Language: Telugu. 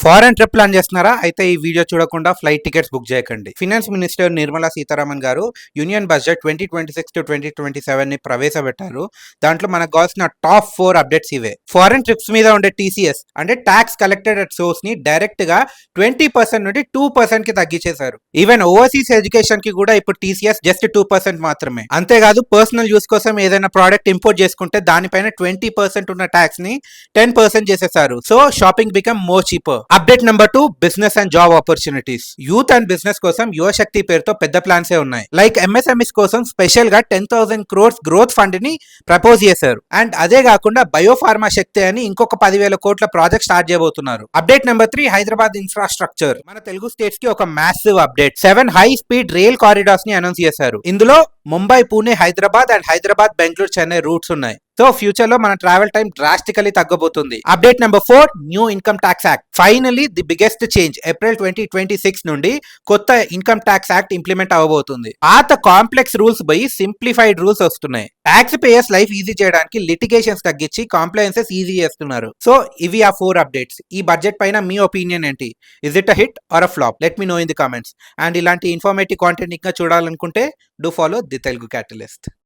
ఫారెన్ ట్రిప్ ప్లాన్ చేస్తున్నారా? అయితే ఈ వీడియో చూడకుండా ఫ్లైట్ టికెట్స్ బుక్ చేయకండి. ఫినాన్స్ మినిస్టర్ నిర్మలా సీతారామన్ గారు యూనియన్ బడ్జెట్ 2026-2027 ని ప్రవేశపెట్టారు. దాంట్లో మనకు కావాల్సిన టాప్ 4 అప్డేట్స్ ఇవే. ఫారెన్ ట్రిప్స్ మీద ఉండే టీసీఎస్ అంటే ట్యాక్స్ కలెక్టెడ్ అట్ సోర్స్ ని డైరెక్ట్ గా 20% నుండి 2% కి తగ్గించేశారు. ఈవెన్ ఓవర్సీస్ ఎడ్యుకేషన్ కి కూడా ఇప్పుడు టీసీఎస్ జస్ట్ 2% మాత్రమే. అంతేకాదు పర్సనల్ యూస్ కోసం ఏదైనా ప్రోడక్ట్ ఇంపోర్ట్ చేసుకుంటే దానిపైన 20% ఉన్న ట్యాక్స్ ని 10% చేసేసారు. So shopping become more cheaper. Update number 2, business and job opportunities. Youth and business కోసం యువశక్తి పేరుతో పెద్ద ప్లాన్స్ ఉన్నాయి. లైక్ ఎంఎస్ఎంఈస్ కోసం స్పెషల్ గా 10,000 crores గ్రోత్ ఫండ్ ని ప్రపోజ్ చేశారు. అండ్ అదే కాకుండా బయోఫార్మా శక్తి అని ఇంకొక 10,000 కోట్ల ప్రాజెక్ట్ స్టార్ట్ చేయబోతున్నారు. Update number 3, Hyderabad infrastructure. మన తెలుగు స్టేట్స్ కి ఒక massive update. 7 high speed rail corridors ని అనౌన్స్ చేశారు. ఇందులో ముంబై, పూణే, హైదరాబాద్ అండ్ హైదరాబాద్, బెంగళూరు, చెన్నై రూట్స్ ఉన్నాయి. సో ఫ్యూచర్ లో మన ట్రావెల్ టైం డ్రాస్టికలీ తగ్గబోతుంది. Update number 4, new income tax act. Finally the biggest change. April 2026 నుండి కొత్త ఇన్కమ్ ట్యాక్స్ యాక్ట్ ఇంప్లిమెంట్ అవ్వబోతుంది. పాత కాంప్లెక్స్ రూల్స్ పోయి సింప్లిఫైడ్ రూల్స్ వస్తున్నాయి. ట్యాక్స్ పేయర్స్ లైఫ్ ఈజీ చేయడానికి లిటిగేషన్స్ తగ్గించి కాంప్లయన్సెస్ ఈజీ చేస్తున్నారు. సో ఇవి ఆ 4 అప్డేట్స్. ఈ బడ్జెట్ పైన మీ ఒపీనియన్ ఏంటి? Is it a hit or a flop? Let me know in the comments. And ఇలాంటి ఇన్ఫర్మేటివ్ కాంటెంట్ ఇంకా చూడాలనుకుంటే do follow the Telugu catalyst.